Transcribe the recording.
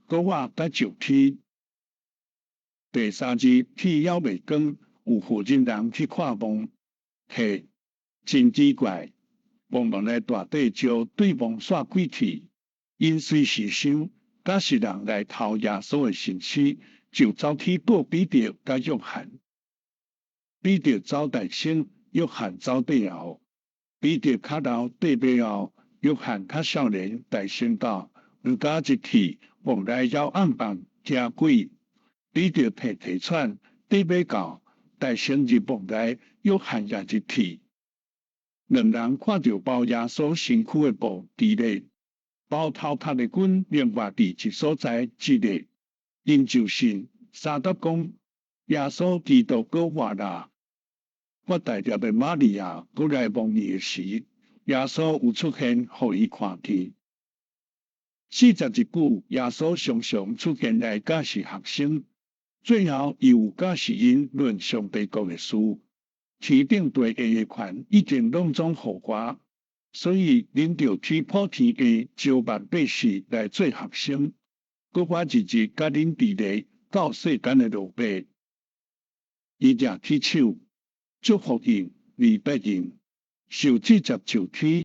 搁我甲上天。第三日天还未光，有负责人去看梦，嘿，真奇怪，梦梦的大地石对梦煞开去，因随是想，假是人来偷耶稣的身躯，就走去告彼得甲约翰。彼得走大先，约翰走背后。彼得较老缀背后，约翰较少年大先到。人家一去，梦内妖暗房惊鬼。彼得提喘，缀尾到大先入梦内，约翰也一去。两人看到包耶稣身躯的布伫咧，包头壳的棍另外伫一所在一咧，因就信三德讲耶稣基督搁活啦。我大粒的玛利亚搁来望伊的时，耶稣有出现，互伊看见。41句，耶稣常常出现来教示学生，最后伊有教示因论上帝国的事。天顶地下的权已经拢总互我，所以恁着去普天下招万百姓来做学生，搁我日日甲恁伫咧到世间的落尾。伊也起手祝福因，二百人受指接受天。